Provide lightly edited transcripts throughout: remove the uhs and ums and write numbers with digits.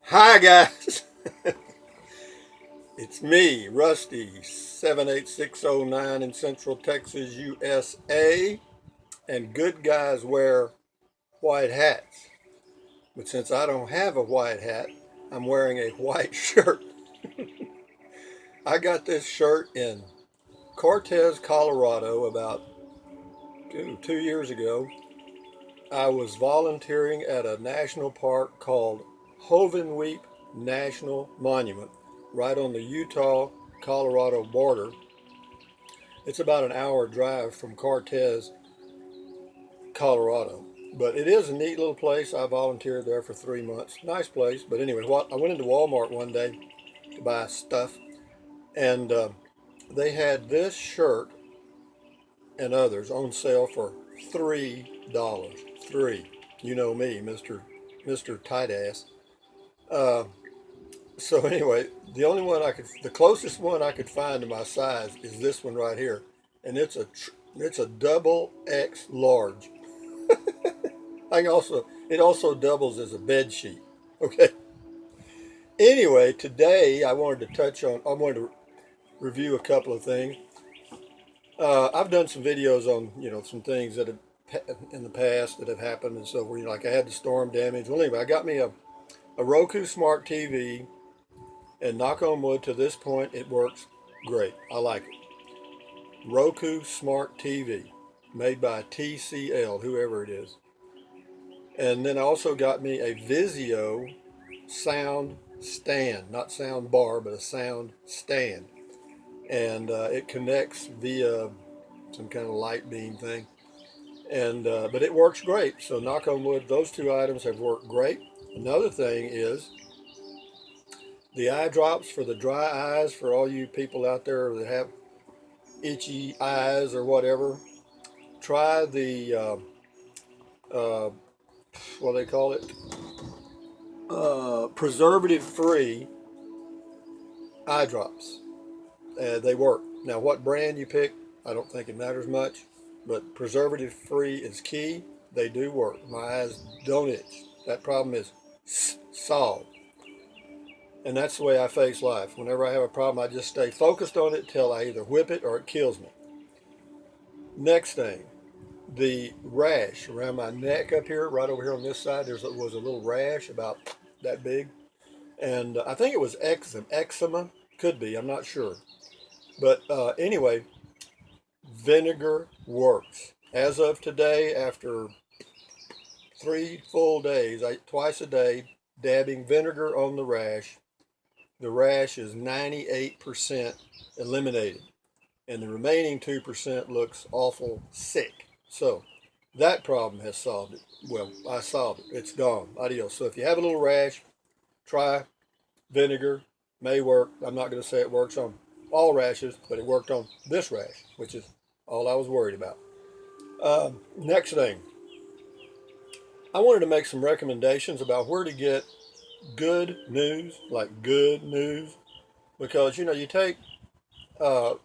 Hi guys, it's me, Rusty, 78609 in Central Texas, USA, and good guys wear white hats. But since I don't have a white hat, I'm wearing a white shirt. I got this shirt in Cortez, Colorado about 2 years ago. I was volunteering at a national park called Hovenweep National Monument right on the Utah Colorado border. It's about an hour drive from Cortez, Colorado. But it is a neat little place. I volunteered there for 3 months. Nice place. But anyway, I went into Walmart one day to buy stuff, and they had this shirt and others on sale for $3. Three. You know me, Mister Tight Ass. Uh, so anyway, the closest one I could find to my size is this one right here, and it's a double X large. It also doubles as a bed sheet. Okay. Anyway, today I wanted to review a couple of things. I've done some videos on some things that have in the past that have happened and so forth. Like I had the storm damage. Well, anyway, I got me a Roku smart TV, and knock on wood, to this point it works great. I like it. Roku smart TV, made by TCL, whoever it is. And then I also got me a Vizio sound stand, not sound bar, but a sound stand. And it connects via some kind of light beam thing. And but it works great. So knock on wood, those two items have worked great. Another thing is the eye drops for the dry eyes, for all you people out there that have itchy eyes or whatever. Try the what do they call it? Preservative-free eye drops. They work. Now, what brand you pick, I don't think it matters much, but preservative-free is key. They do work. My eyes don't itch. That problem is solved. And that's the way I face life. Whenever I have a problem, I just stay focused on it till I either whip it or it kills me. Next thing, the rash around my neck up here, right over here on this side, was a little rash about that big. And I think it was eczema. Could be, I'm not sure. But anyway, vinegar works. As of today, after 3 full days, twice a day, dabbing vinegar on the rash is 98% eliminated. And the remaining 2% looks awful sick. So that problem has solved it. Well, I solved it. It's gone. Adios. So if you have a little rash, try vinegar. May work. I'm not going to say it works on all rashes, but it worked on this rash, which is all I was worried about. Next thing, I wanted to make some recommendations about where to get good news, like good news, because you take uh,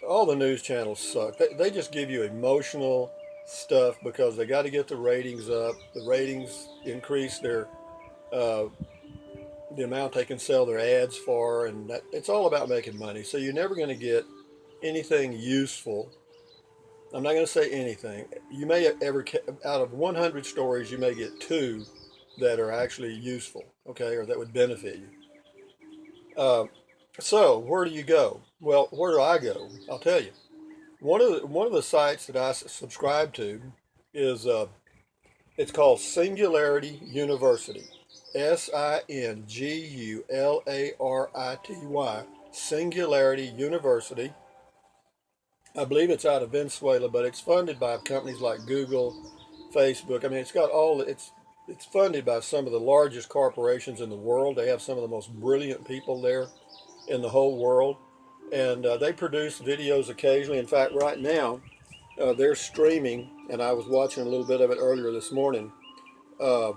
all the news channels suck. They just give you emotional stuff because they got to get the ratings up. The ratings increase uh, the amount they can sell their ads for, and it's all about making money. So you're never going to get anything useful. I'm not going to say anything. You may ever, out of 100 stories, you may get two that are actually useful, okay, or that would benefit you. Uh, so where do you go? Well, where do I go? I'll tell you. One of the sites that I subscribe to is it's called Singularity University. Singularity, Singularity University. I believe it's out of Venezuela, but it's funded by companies like Google, Facebook. I mean, it's funded by some of the largest corporations in the world. They have some of the most brilliant people there in the whole world, and they produce videos occasionally. In fact, right now they're streaming, and I was watching a little bit of it earlier this morning. Uh,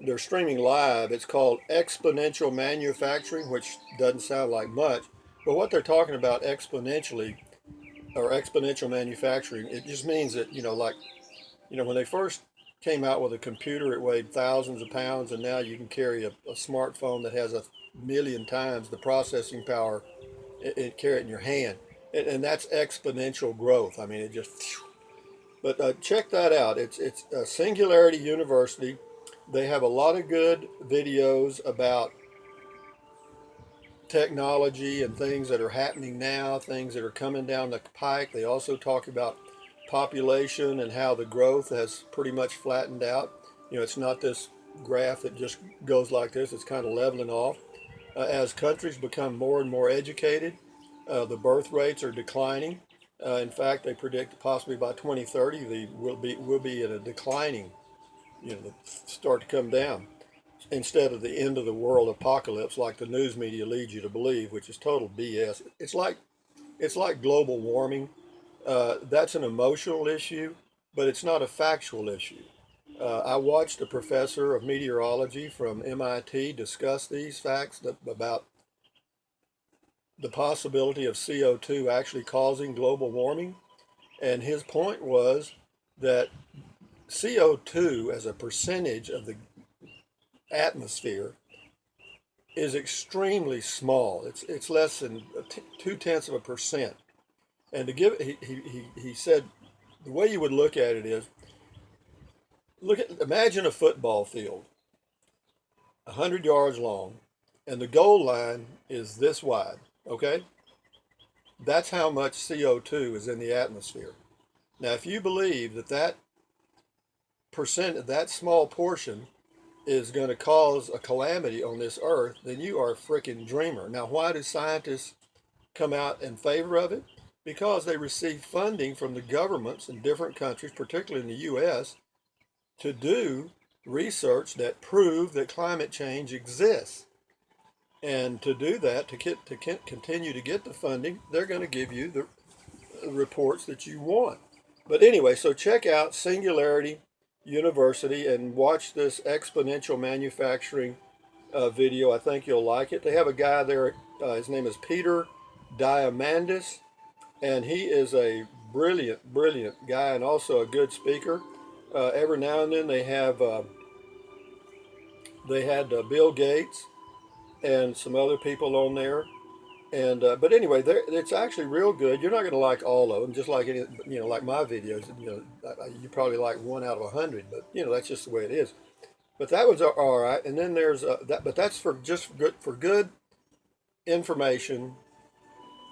they're streaming live. It's called exponential manufacturing, which doesn't sound like much, but what they're talking about exponentially or exponential manufacturing, it just means that when they first came out with a computer. It weighed thousands of pounds, and now you can carry a smartphone that has 1,000,000 times the processing power and carry it in your hand. And that's exponential growth. I mean, it just. But check that out. It's Singularity University. They have a lot of good videos about technology and things that are happening now, things that are coming down the pike. They also talk about population and how the growth has pretty much flattened out. You know, it's not this graph that just goes like this, it's kind of leveling off. As countries become more and more educated, the birth rates are declining. In fact, they predict possibly by 2030 we'll be in a declining, start to come down instead of the end of the world apocalypse like the news media leads you to believe, which is total BS. It's like global warming. That's an emotional issue, but it's not a factual issue. I watched a professor of meteorology from MIT discuss these facts about the possibility of CO2 actually causing global warming. And his point was that CO2 as a percentage of the atmosphere is extremely small. It's less than 0.2%. And to give he said the way you would look at it is imagine a football field, 100 yards long, and the goal line is this wide. Okay, that's how much CO2 is in the atmosphere. Now, if you believe that small portion is going to cause a calamity on this earth, then you are a freaking dreamer. Now, why do scientists come out in favor of it? Because they receive funding from the governments in different countries, particularly in the US, to do research that prove that climate change exists. And to do that, to continue to get the funding, they're going to give you the reports that you want. But anyway, so check out Singularity University and watch this exponential manufacturing video. I think you'll like it. They have a guy there. His name is Peter Diamandis, and he is a brilliant, brilliant guy and also a good speaker. Every now and then they had Bill Gates and some other people on there. And but anyway, it's actually real good. You're not going to like all of them, just like like my videos. You probably like 1 out of 100, but that's just the way it is. But that was all right. And then there's that, but that's for good information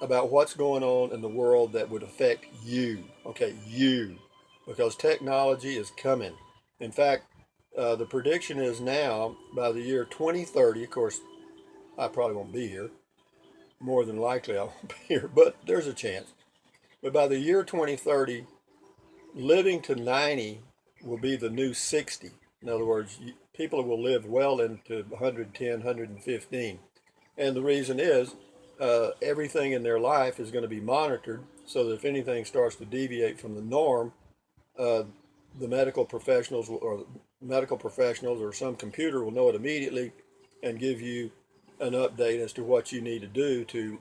about what's going on in the world that would affect you. Okay, you, because technology is coming. In fact, the prediction is now by the year 2030. Of course, I probably won't be here. More than likely, I won't be here, but there's a chance. But by the year 2030, living to 90 will be the new 60. In other words, people will live well into 110, 115. And the reason is everything in their life is going to be monitored so that if anything starts to deviate from the norm, uh, the medical professionals or some computer will know it immediately and give you an update as to what you need to do to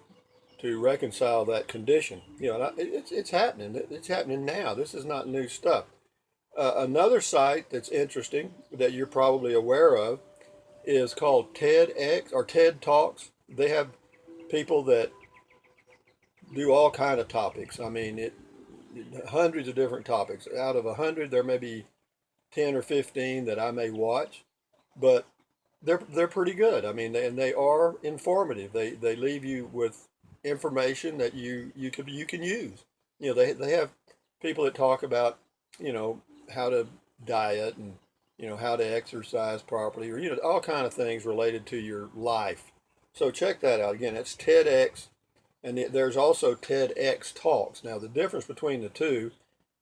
reconcile that condition. It's happening. It's happening now. This is not new stuff. Another site that's interesting that you're probably aware of is called TEDx or TED Talks. They have people that do all kind of topics. I mean, hundreds of different topics. Out of 100, there may be 10 or 15 that I may watch, but they're pretty good. I mean, they are informative. They leave you with information that you can use. They have people that talk about how to diet and how to exercise properly, or all kind of things related to your life. So check that out. Again, it's TEDx, and there's also TEDx Talks. Now the difference between the two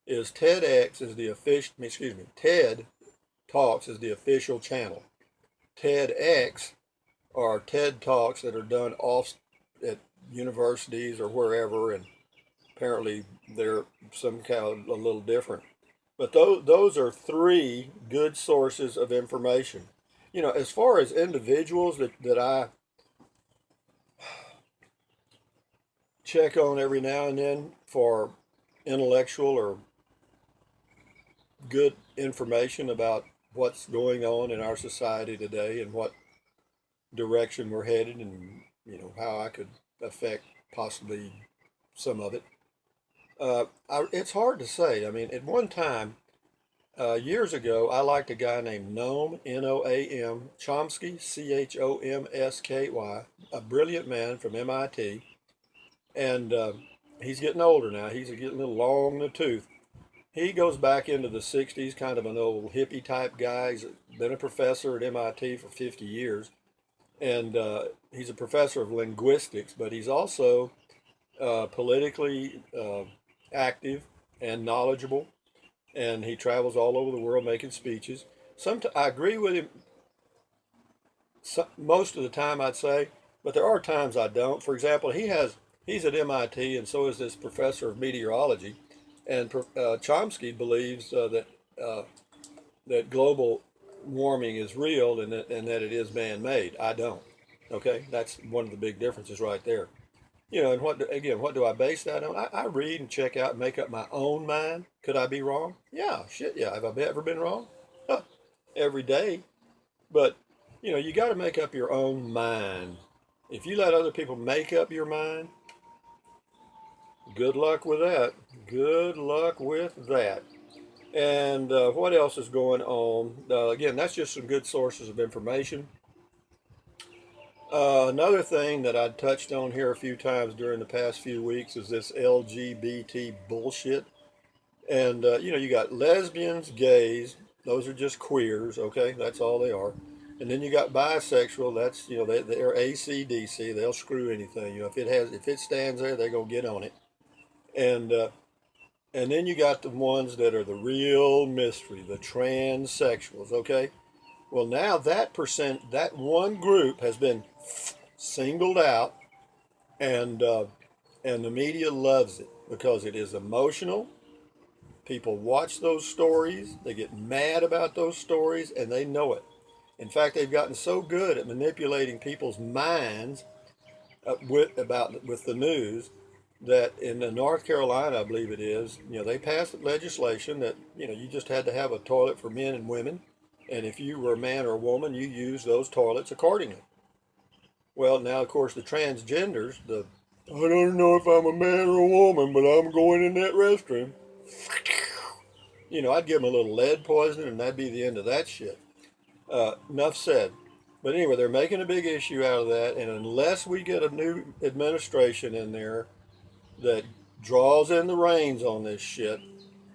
is TEDx is the official. Excuse me, TED Talks is the official channel. TEDx are TED Talks that are done off at universities or wherever, and apparently they're some kind of a little different. But those are three good sources of information. As far as individuals that I check on every now and then for intellectual or good information about what's going on in our society today and what direction we're headed, and how I could affect possibly some of it. It's hard to say. I mean, at one time, years ago, I liked a guy named Noam, Noam Chomsky, Chomsky, a brilliant man from MIT, and he's getting older now. He's getting a little long in the tooth. He goes back into the 60s, kind of an old hippie type guy. He's been a professor at MIT for 50 years, and he's a professor of linguistics, but he's also politically active and knowledgeable, and he travels all over the world making speeches. I agree with him most of the time, I'd say, but there are times I don't. For example, he's at MIT, and so is this professor of meteorology, and Chomsky believes uh, that global warming is real, and that it is man-made. I don't. Okay, that's one of the big differences right there. And what do I base that on? I read and check out and make up my own mind. Could I be wrong? Yeah, shit, yeah. Have I ever been wrong? Huh, every day. But, you got to make up your own mind. If you let other people make up your mind, good luck with that. Good luck with that. And what else is going on? Again, that's just some good sources of information. Another thing that I touched on here a few times during the past few weeks is this LGBT bullshit. And, you got lesbians, gays, those are just queers, okay? That's all they are. And then you got bisexual, that's, they're ACDC, they'll screw anything. If it stands there, they're going to get on it. And, uh, and then you got the ones that are the real mystery, the transsexuals, okay? Well, now that one group has been singled out, and and the media loves it because it is emotional. People watch those stories, they get mad about those stories, and they know it. In fact, they've gotten so good at manipulating people's minds with the news that in North Carolina, I believe it is, they passed legislation that you just had to have a toilet for men and women, and if you were a man or a woman, you used those toilets accordingly. Well, now of course the transgenders, I don't know if I'm a man or a woman, but I'm going in that restroom. I'd give them a little lead poisoning, and that'd be the end of that shit. Enough said. But anyway, they're making a big issue out of that, and unless we get a new administration in there that draws in the reins on this shit,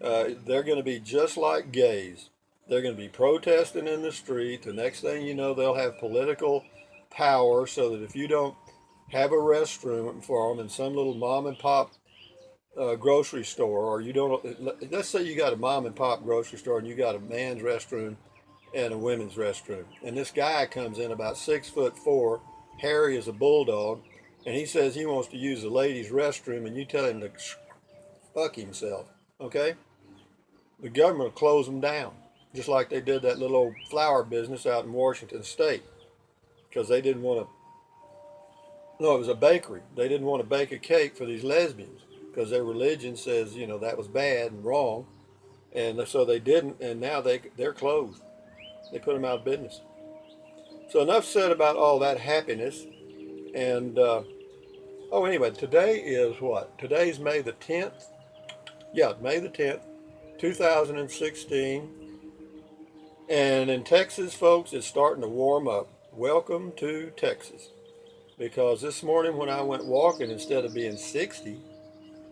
they're going to be just like gays. They're going to be protesting in the street. The next thing you know, they'll have political power so that if you don't have a restroom for them in some little mom and pop grocery store, or you don't, let's say you got a mom and pop grocery store and you got a man's restroom and a women's restroom, and this guy comes in about 6'4", hairy as a bulldog, and he says he wants to use the ladies' restroom, and you tell him to fuck himself, okay? The government will close them down, just like they did that little old flower business out in Washington State, because they didn't want to. No, it was a bakery. They didn't want to bake a cake for these lesbians because their religion says that was bad and wrong, and so they didn't, and now they're closed. They put them out of business. So enough said about all that happiness. And anyway, today is what? Today's May the 10th. Yeah, May the 10th, 2016. And in Texas, folks, it's starting to warm up. Welcome to Texas. Because this morning when I went walking, instead of being 60,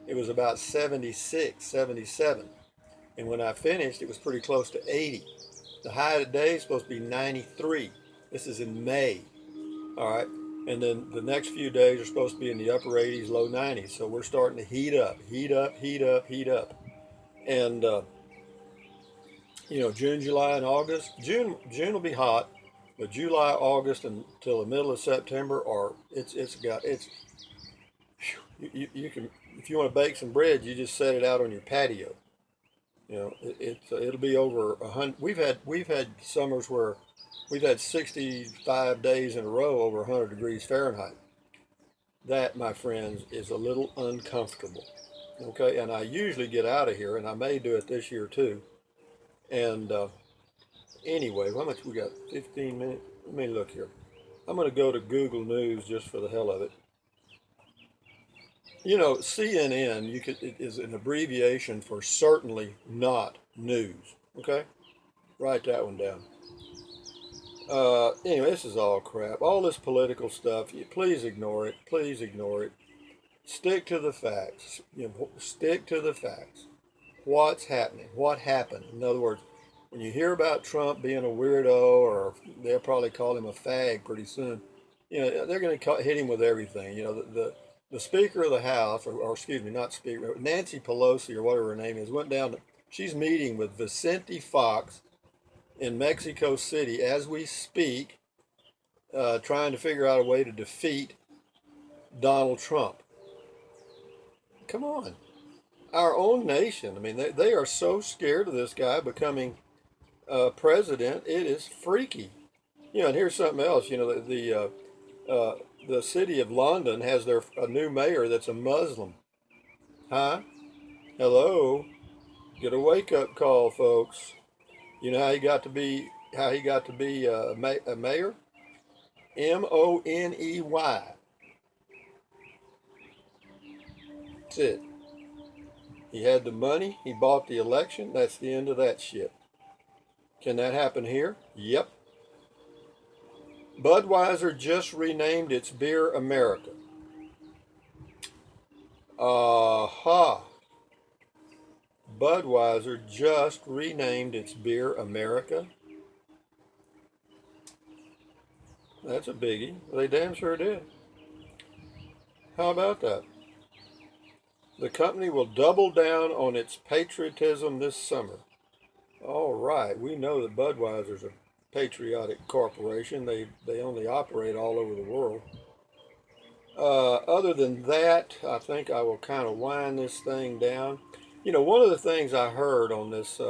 it was about 76, 77. And when I finished, it was pretty close to 80. The high today is supposed to be 93. This is in May. All right. And then the next few days are supposed to be in the upper 80s, low 90s. So we're starting to heat up, heat up, heat up, heat up. And, June, July, and August. June will be hot, but July, August, until the middle of September, you can, if you want to bake some bread, you just set it out on your patio. It'll be over 100. We've had summers where we've had 65 days in a row over 100 degrees Fahrenheit. That, my friends, is a little uncomfortable. Okay, and I usually get out of here, and I may do it this year too. And anyway, how much we got? 15 minutes. Let me look here. I'm going to go to Google News just for the hell of it. You know, CNN it is an abbreviation for certainly not news. Okay, write that one down. Anyway, this is all crap. All this political stuff. Please ignore it. Please ignore it. Stick to the facts. Stick to the facts. What's happening? What happened? In other words, when you hear about Trump being a weirdo, or they'll probably call him a fag pretty soon, they're going to hit him with everything. The Speaker of the House, or excuse me, not Speaker, Nancy Pelosi, or whatever her name is, went down to, she's meeting with Vicente Fox in Mexico City as we speak, trying to figure out a way to defeat Donald Trump. Come on. Our own nation. I mean, they are so scared of this guy becoming president. It is freaky. And here's something else. The city of London has a new mayor that's a Muslim. Huh? Hello. Get a wake up call, folks. You know how he got to be a mayor? Money. That's it. He had the money. He bought the election. That's the end of that shit. Can that happen here? Yep. Budweiser just renamed its beer America. Aha. Budweiser just renamed its beer America. That's a biggie. They damn sure did. How about that? The company will double down on its patriotism this summer. All right, we know that Budweiser's a patriotic corporation. They only operate all over the world. Other than that, I think I will kind of wind this thing down. One of the things I heard on this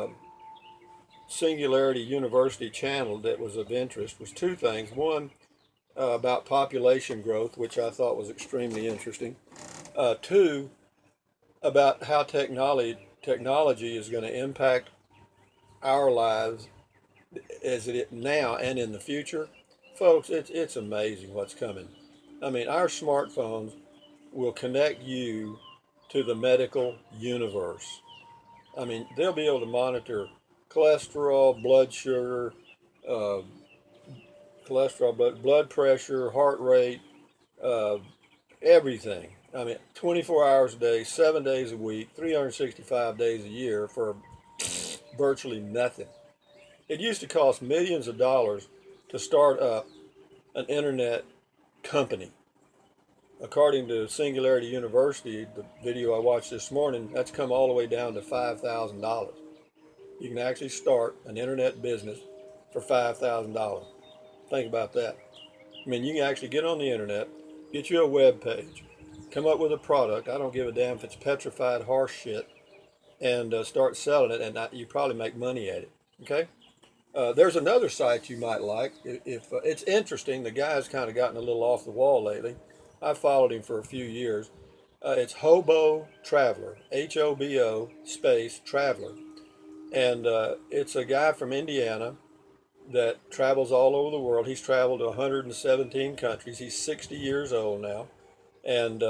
Singularity University channel that was of interest was two things. One, about population growth, which I thought was extremely interesting. Two, about how technology is going to impact our lives as it now and in the future. Folks, it's amazing what's coming. I mean, our smartphones will connect you to the medical universe. I mean, they'll be able to monitor cholesterol, blood sugar, uh, blood pressure, heart rate, uh, everything. I mean, 24 hours a day, 7 days a week, 365 days a year for virtually nothing. It used to cost millions of dollars to start up an internet company. According to Singularity University, the video I watched this morning, that's come all the way down to $5,000. You can actually start an internet business for $5,000. Think about that. I mean, you can actually get on the internet, get you a web page, come up with a product. I don't give a damn if it's petrified horse shit, and start selling it, and you probably make money at it. Okay. There's another site you might like. If it's interesting, the guy's kind of gotten a little off the wall lately. I've followed him for a few years. It's Hobo Traveler, HOBO space Traveler, and it's a guy from Indiana that travels all over the world. He's traveled to 117 countries. He's 60 years old now, and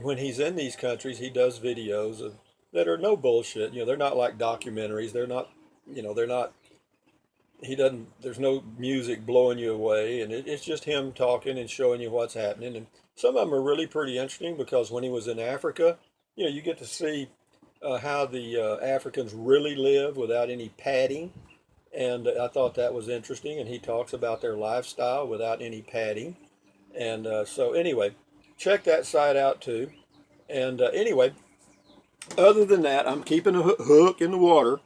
when he's in these countries, he does videos that are no bullshit. They're not like documentaries. They're not. He doesn't. There's no music blowing you away, and it's just him talking and showing you what's happening. And some of them are really pretty interesting because when he was in Africa, you get to see how the Africans really live without any padding. And I thought that was interesting. And he talks about their lifestyle without any padding. And so, anyway, check that site out too. And anyway, other than that, I'm keeping a hook in the water,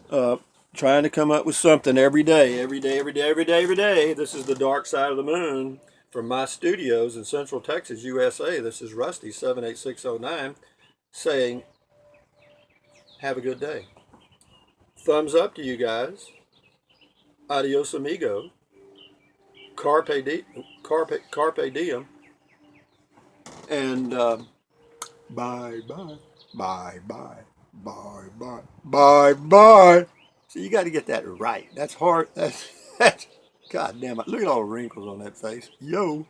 uh, trying to come up with something every day, every day, every day, every day, every day. This is the dark side of the moon from my studios in Central Texas, USA. This is Rusty 78609 saying, have a good day. Thumbs up to you guys. Adios, amigo. Carpe diem. And bye, bye, bye, bye, bye, bye, bye, bye. So you got to get that right. That's hard. That's God damn it. Look at all the wrinkles on that face. Yo.